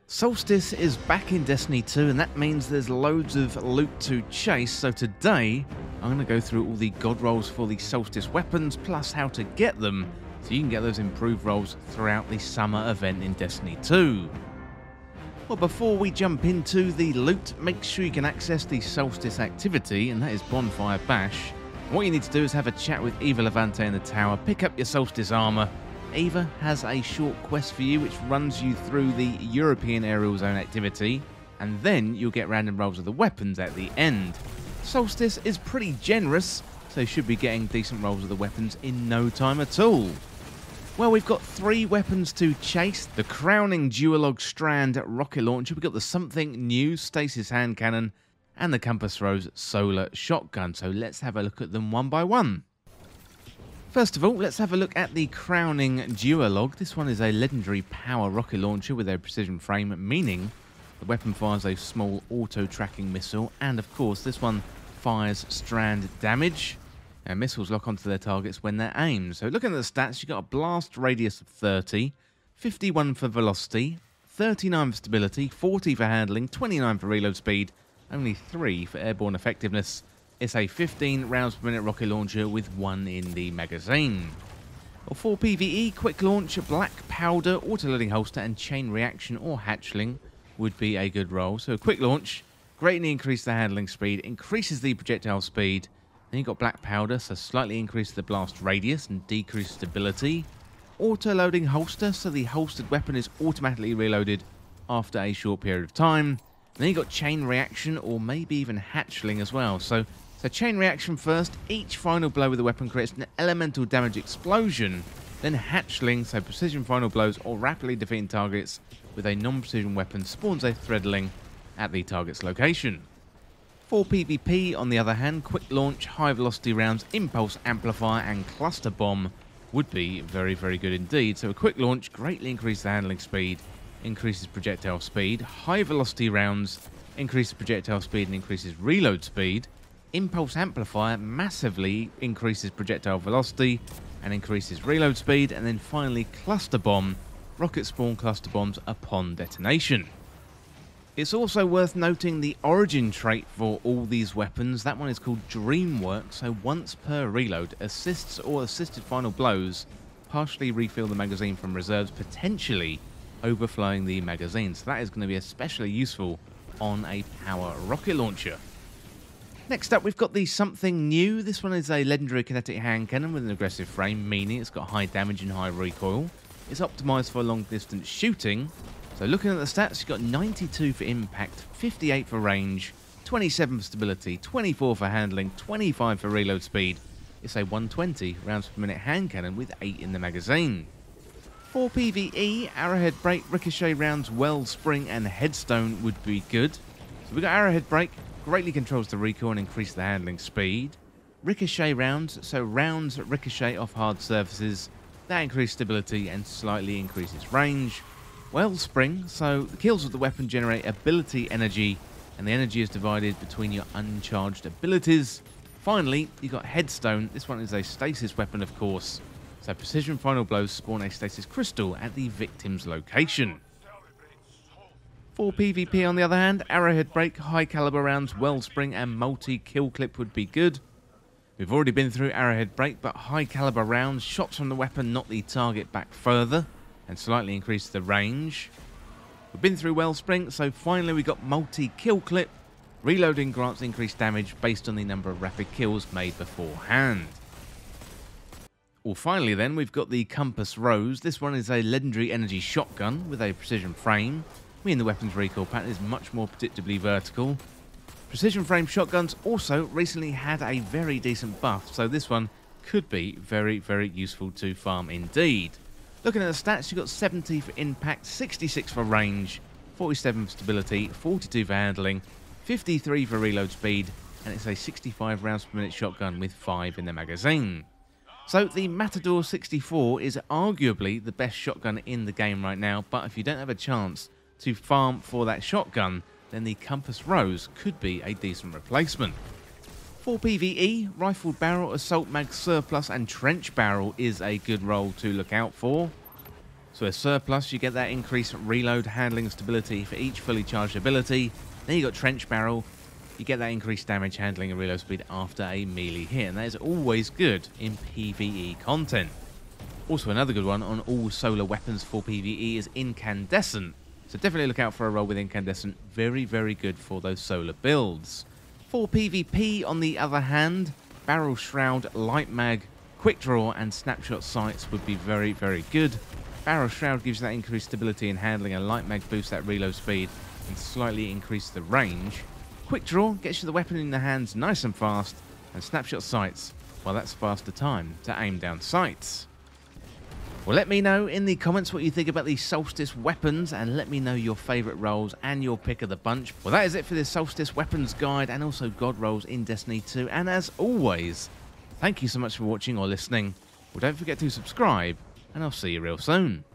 Solstice is back in Destiny 2, and that means there's loads of loot to chase. So today I'm going to go through all the god rolls for the Solstice weapons, plus how to get them so you can get those improved rolls throughout the summer event in Destiny 2. Well, before we jump into the loot, make sure you can access the Solstice activity, and that is Bonfire Bash. And what you need to do is have a chat with Eva Levante in the tower, pick up your Solstice armor. Eva has a short quest for you which runs you through the European Aerial Zone activity, and then you'll get random rolls of the weapons at the end. Solstice is pretty generous, so you should be getting decent rolls of the weapons in no time at all. Well, we've got 3 weapons to chase. The crowning Duolog Strand rocket launcher, we've got the something new Stasis hand cannon, and the Compass Rose solar shotgun. So let's have a look at them one by one. First of all, let's have a look at the crowning Duolog. This one is a legendary power rocket launcher with a precision frame, meaning the weapon fires a small auto-tracking missile, and of course this one fires strand damage. And missiles lock onto their targets when they're aimed. So looking at the stats, you've got a blast radius of 30, 51 for velocity, 39 for stability, 40 for handling, 29 for reload speed, only 3 for airborne effectiveness. It's a 15 rounds per minute rocket launcher with 1 in the magazine. Well, for PvE, quick launch, black powder, auto-loading holster, and chain reaction or hatchling would be a good roll. So a quick launch, greatly increases the handling speed, increases the projectile speed. Then you've got black powder, so slightly increases the blast radius and decreases stability. Auto-loading holster, so the holstered weapon is automatically reloaded after a short period of time. And then you've got chain reaction or maybe even hatchling as well. So chain reaction first, each final blow with the weapon creates an elemental damage explosion. Then hatchling, so precision final blows or rapidly defeating targets with a non-precision weapon spawns a threadling at the target's location. For PvP, on the other hand, quick launch, high velocity rounds, impulse amplifier and cluster bomb would be very, very good indeed. So a quick launch greatly increases the handling speed, increases projectile speed. High velocity rounds increases projectile speed and increases reload speed. Impulse amplifier massively increases projectile velocity and increases reload speed. And then finally cluster bomb, rocket spawn cluster bombs upon detonation. It's also worth noting the origin trait for all these weapons. That one is called Dreamwork, so once per reload, assists or assisted final blows partially refill the magazine from reserves, potentially overflowing the magazine. So that is going to be especially useful on a power rocket launcher. Next up, we've got the something new. This one is a legendary kinetic hand cannon with an aggressive frame, meaning it's got high damage and high recoil. It's optimized for long distance shooting. So looking at the stats, you've got 92 for impact, 58 for range, 27 for stability, 24 for handling, 25 for reload speed. It's a 120 rounds per minute hand cannon with 8 in the magazine. For PvE, arrowhead break, ricochet rounds, wellspring and headstone would be good. So we've got arrowhead break, greatly controls the recoil and increases the handling speed. Ricochet rounds, so rounds ricochet off hard surfaces, that increases stability and slightly increases range. Wellspring, so the kills with the weapon generate ability energy, and the energy is divided between your uncharged abilities. Finally, you've got Headstone. This one is a stasis weapon, of course. So precision final blows spawn a stasis crystal at the victim's location. For PvP, on the other hand, arrowhead break, high caliber rounds, wellspring, and multi-kill clip would be good. We've already been through arrowhead break, but high caliber rounds, shots from the weapon knock the target back further and slightly increase the range. We've been through wellspring, so finally we got multi-kill clip. Reloading grants increased damage based on the number of rapid kills made beforehand. Well, finally then, we've got the Compass Rose. This one is a legendary energy shotgun with a precision frame, meaning the weapon's recoil pattern is much more predictably vertical. Precision frame shotguns also recently had a very decent buff, so this one could be very, very useful to farm indeed. Looking at the stats, you've got 70 for impact, 66 for range, 47 for stability, 42 for handling, 53 for reload speed, and it's a 65 rounds per minute shotgun with 5 in the magazine. So the Matador 64 is arguably the best shotgun in the game right now, but if you don't have a chance to farm for that shotgun, then the Compass Rose could be a decent replacement. For PvE, Rifled Barrel, Assault Mag Surplus and Trench Barrel is a good role to look out for. So with surplus, you get that increased reload, handling, stability for each fully charged ability. Then you got trench barrel. You get that increased damage, handling, and reload speed after a melee hit, and that is always good in PvE content. Also, another good one on all solar weapons for PvE is Incandescent. So definitely look out for a roll with Incandescent. Very, very good for those solar builds. For PvP, on the other hand, Barrel Shroud, Light Mag, Quick Draw, and Snapshot Sights would be very, very good. Barrel Shroud gives you that increased stability and handling, and Light Mag boosts that reload speed and slightly increase the range. Quick Draw gets you the weapon in the hands nice and fast, and Snapshot Sights, well, that's faster time to aim down sights. Well, let me know in the comments what you think about these Solstice weapons, and let me know your favourite rolls and your pick of the bunch. Well, that is it for this Solstice weapons guide and also god rolls in Destiny 2. And as always, thank you so much for watching or listening. Well, don't forget to subscribe, and I'll see you real soon.